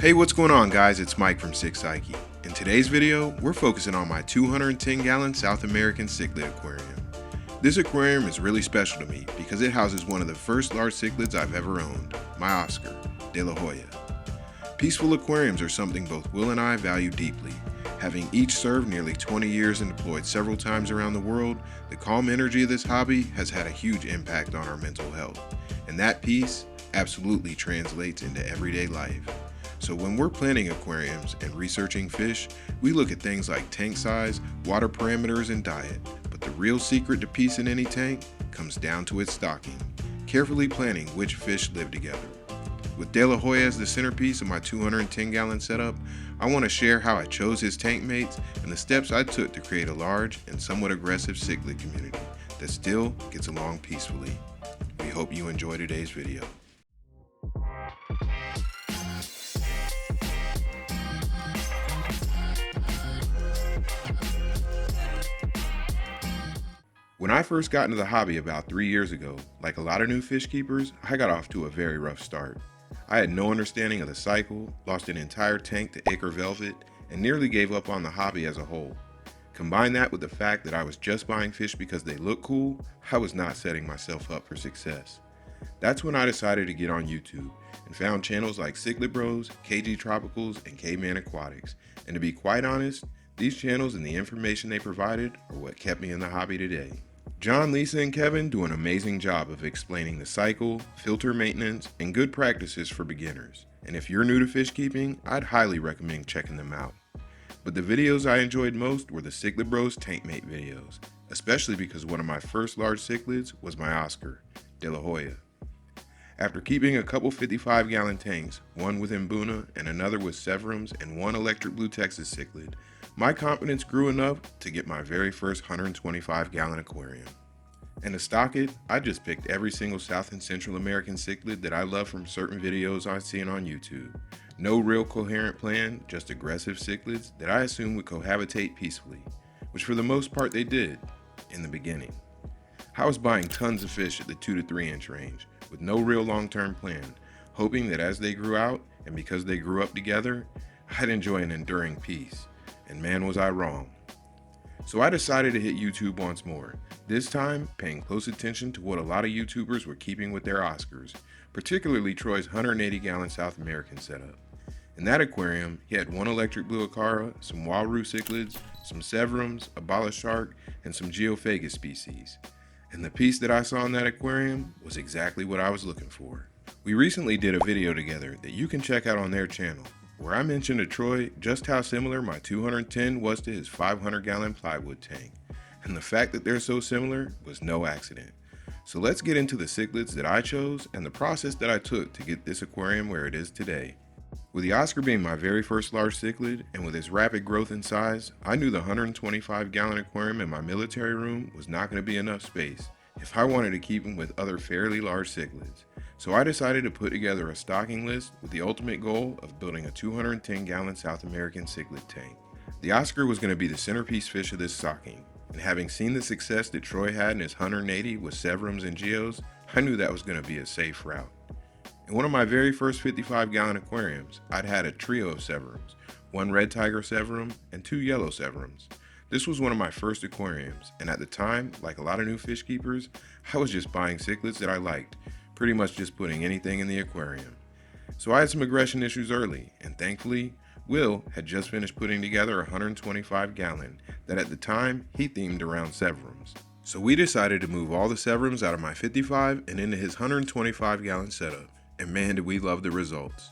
Hey, what's going on guys? It's Mike from Psyche. In today's video, we're focusing on my 210-gallon South American Cichlid Aquarium. This aquarium is really special to me because it houses one of the first large cichlids I've ever owned, my Oscar, De La Hoya. Peaceful aquariums are something both Will and I value deeply. Having each served nearly 20 years and deployed several times around the world, the calm energy of this hobby has had a huge impact on our mental health. And that peace absolutely translates into everyday life. So when we're planning aquariums and researching fish, we look at things like tank size, water parameters, and diet. But the real secret to peace in any tank comes down to its stocking, carefully planning which fish live together. With De La Hoya as the centerpiece of my 210-gallon setup, I want to share how I chose his tank mates and the steps I took to create a large and somewhat aggressive cichlid community that still gets along peacefully. We hope you enjoy today's video. When I first got into the hobby about 3 years ago, like a lot of new fish keepers, I got off to a very rough start. I had no understanding of the cycle, lost an entire tank to acre velvet, and nearly gave up on the hobby as a whole. Combine that with the fact that I was just buying fish because they look cool, I was not setting myself up for success. That's when I decided to get on YouTube and found channels like Cichlid Bros, KG Tropicals, and Kaveman Aquatics. And to be quite honest, these channels and the information they provided are what kept me in the hobby today. John, Lisa, and Kevin do an amazing job of explaining the cycle, filter maintenance, and good practices for beginners. And if you're new to fish keeping, I'd highly recommend checking them out. But the videos I enjoyed most were the Cichlid Bros tank mate videos, especially because one of my first large cichlids was my Oscar, De La Hoya. After keeping a couple 55-gallon tanks, one with Mbuna and another with Severums and one electric blue Texas cichlid, my confidence grew enough to get my very first 125-gallon aquarium. And to stock it, I just picked every single South and Central American cichlid that I love from certain videos I've seen on YouTube. No real coherent plan, just aggressive cichlids that I assumed would cohabitate peacefully, which for the most part they did, in the beginning. I was buying tons of fish at the 2 to 3 inch range, with no real long-term plan, hoping that as they grew out, and because they grew up together, I'd enjoy an enduring peace. And man, was I wrong. So I decided to hit YouTube once more, this time paying close attention to what a lot of YouTubers were keeping with their Oscars, particularly Troy's 180-gallon South American setup. In that aquarium, he had one electric blue Acara, some Waru cichlids, some Severums, a Bala shark, and some Geophagus species. And the piece that I saw in that aquarium was exactly what I was looking for. We recently did a video together that you can check out on their channel, where I mentioned to Troy just how similar my 210 was to his 500-gallon plywood tank. And the fact that they're so similar was no accident. So let's get into the cichlids that I chose and the process that I took to get this aquarium where it is today. With the Oscar being my very first large cichlid, and with its rapid growth in size, I knew the 125-gallon aquarium in my military room was not going to be enough space if I wanted to keep him with other fairly large cichlids. So I decided to put together a stocking list with the ultimate goal of building a 210-gallon South American cichlid tank. The Oscar was going to be the centerpiece fish of this stocking, and having seen the success that Troy had in his 180 with Severums and Geos, I knew that was going to be a safe route. In one of my very first 55-gallon aquariums, I'd had a trio of Severums, one red tiger Severum and 2 yellow Severums. This was one of my first aquariums, and at the time, like a lot of new fish keepers, I was just buying cichlids that I liked, pretty much just putting anything in the aquarium. So I had some aggression issues early, and thankfully, Will had just finished putting together a 125-gallon that at the time, he themed around Severums. So we decided to move all the Severums out of my 55 and into his 125-gallon setup. And man, did we love the results.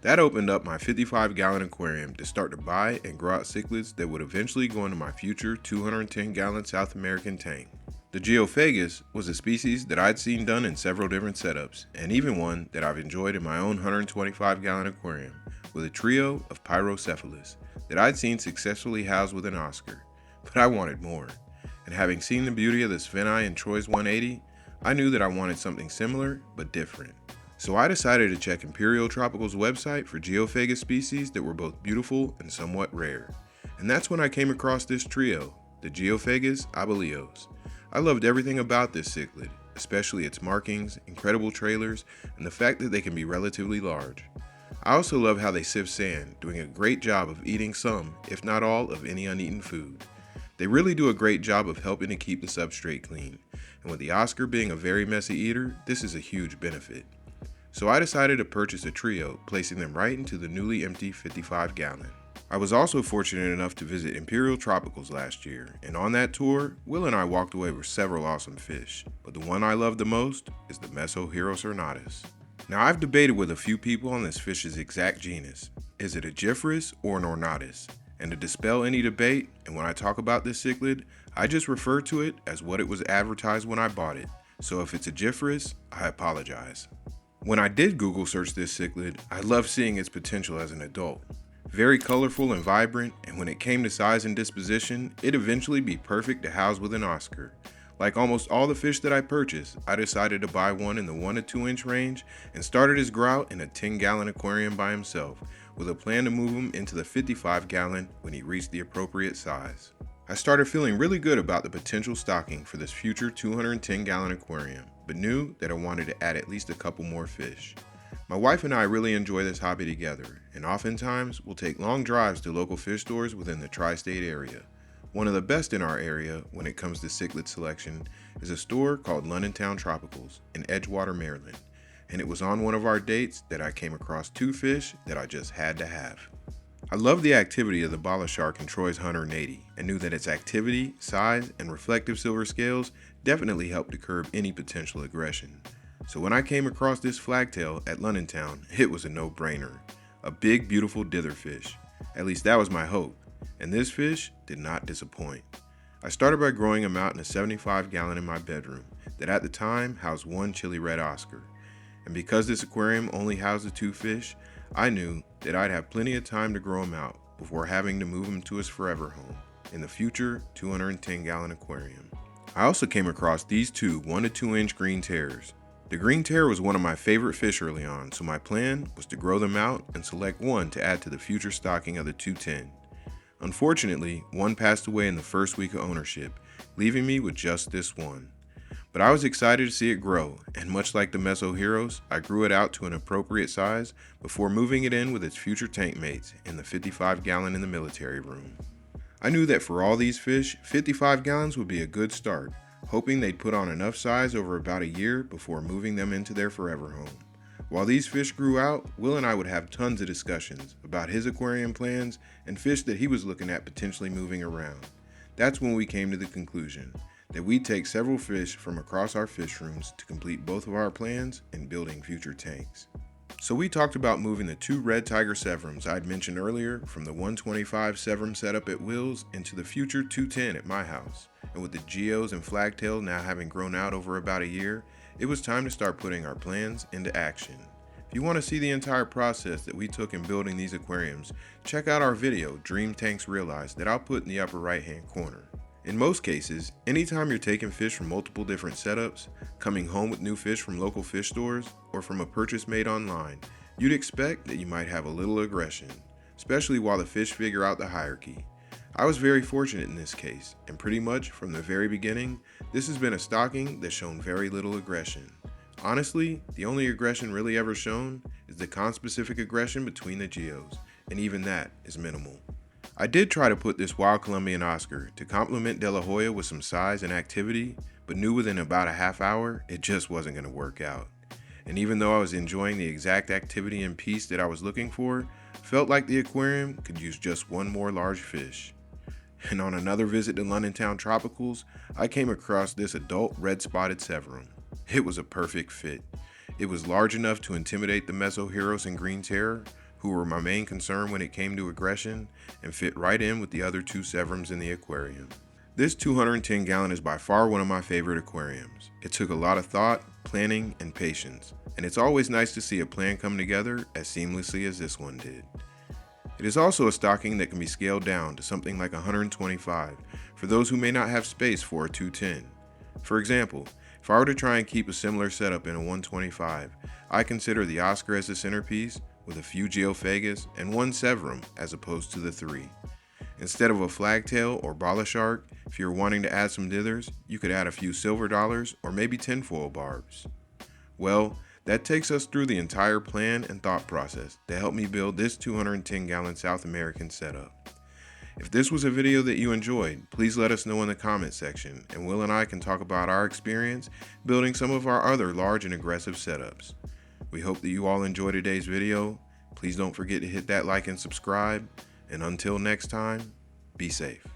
That opened up my 55-gallon aquarium to start to buy and grow out cichlids that would eventually go into my future 210-gallon South American tank. The Geophagus was a species that I'd seen done in several different setups, and even one that I've enjoyed in my own 125-gallon aquarium, with a trio of Pyrocephalus that I'd seen successfully housed with an Oscar. But I wanted more, and having seen the beauty of the Spheni in Troy's 180, I knew that I wanted something similar but different. So I decided to check Imperial Tropical's website for Geophagus species that were both beautiful and somewhat rare. And that's when I came across this trio, the Geophagus abelios. I loved everything about this cichlid, especially its markings, incredible trailers, and the fact that they can be relatively large. I also love how they sieve sand, doing a great job of eating some, if not all, of any uneaten food. They really do a great job of helping to keep the substrate clean, and with the Oscar being a very messy eater, this is a huge benefit. So I decided to purchase a trio, placing them right into the newly empty 55-gallon. I was also fortunate enough to visit Imperial Tropicals last year, and on that tour, Will and I walked away with several awesome fish, but the one I love the most is the Mesoheros ornatus. Now I've debated with a few people on this fish's exact genus. Is it a Gyphorus or an ornatus? And to dispel any debate, and when I talk about this cichlid, I just refer to it as what it was advertised when I bought it. So if it's a Gyphorus, I apologize. When I did Google search this cichlid, I loved seeing its potential as an adult. Very colorful and vibrant, and when it came to size and disposition, it'd eventually be perfect to house with an Oscar. Like almost all the fish that I purchased, I decided to buy one in the 1 to 2 inch range and started his grout in a 10-gallon aquarium by himself, with a plan to move him into the 55-gallon when he reached the appropriate size. I started feeling really good about the potential stocking for this future 210-gallon aquarium, but knew that I wanted to add at least a couple more fish. My wife and I really enjoy this hobby together, and oftentimes we'll take long drives to local fish stores within the tri-state area. One of the best in our area when it comes to cichlid selection is a store called Londontown Tropicals in Edgewater, Maryland, and it was on one of our dates that I came across 2 fish that I just had to have. I love the activity of the bala shark in Troy's 180 and knew that its activity, size, and reflective silver scales definitely helped to curb any potential aggression. So when I came across this flagtail at Londontown, it was a no-brainer. A big, beautiful ditherfish. At least that was my hope. And this fish did not disappoint. I started by growing him out in a 75-gallon in my bedroom that at the time housed 1 chili red Oscar. And because this aquarium only housed the 2 fish, I knew that I'd have plenty of time to grow him out before having to move him to his forever home in the future 210-gallon aquarium. I also came across these 2 1 to 2 inch green terrors. The green terror was one of my favorite fish early on, so my plan was to grow them out and select one to add to the future stocking of the 210. Unfortunately, one passed away in the first week of ownership, leaving me with just this one. But I was excited to see it grow, and much like the Mesoheros, I grew it out to an appropriate size before moving it in with its future tank mates in the 55-gallon in the military room. I knew that for all these fish, 55 gallons would be a good start, hoping they'd put on enough size over about a year before moving them into their forever home. While these fish grew out, Will and I would have tons of discussions about his aquarium plans and fish that he was looking at potentially moving around. That's when we came to the conclusion that we'd take several fish from across our fish rooms to complete both of our plans in building future tanks. So we talked about moving the 2 red tiger severums I'd mentioned earlier from the 125 severum setup at Will's into the future 210 at my house. And with the geos and flagtail now having grown out over about a year, it was time to start putting our plans into action. If you want to see the entire process that we took in building these aquariums, check out our video, Dream Tanks Realized, that I'll put in the upper right hand corner. In most cases, anytime you're taking fish from multiple different setups, coming home with new fish from local fish stores, or from a purchase made online, you'd expect that you might have a little aggression, especially while the fish figure out the hierarchy. I was very fortunate in this case, and pretty much from the very beginning, this has been a stocking that's shown very little aggression. Honestly, the only aggression really ever shown is the conspecific aggression between the geos, and even that is minimal. I did try to put this wild Colombian Oscar to complement De La Hoya with some size and activity, but knew within about a half hour it just wasn't going to work out. And even though I was enjoying the exact activity and peace that I was looking for, felt like the aquarium could use just one more large fish. And on another visit to Londontown Tropicals, I came across this adult red-spotted severum. It was a perfect fit. It was large enough to intimidate the Mesoheros and Green Terror, who were my main concern when it came to aggression, and fit right in with the other 2 severums in the aquarium. This 210 gallon is by far one of my favorite aquariums. It took a lot of thought, planning, and patience, and it's always nice to see a plan come together as seamlessly as this one did. It is also a stocking that can be scaled down to something like 125 for those who may not have space for a 210. For example, if I were to try and keep a similar setup in a 125, I consider the Oscar as the centerpiece with a few geophagus and 1 severum as opposed to the 3. Instead of a flagtail or bala shark, if you're wanting to add some dithers, you could add a few silver dollars or maybe tinfoil barbs. Well, That takes us through the entire plan and thought process that helped me build this 210-gallon South American setup. If this was a video that you enjoyed, please let us know in the comment section, and Will and I can talk about our experience building some of our other large and aggressive setups. We hope that you all enjoyed today's video. Please don't forget to hit that like and subscribe, and until next time, be safe.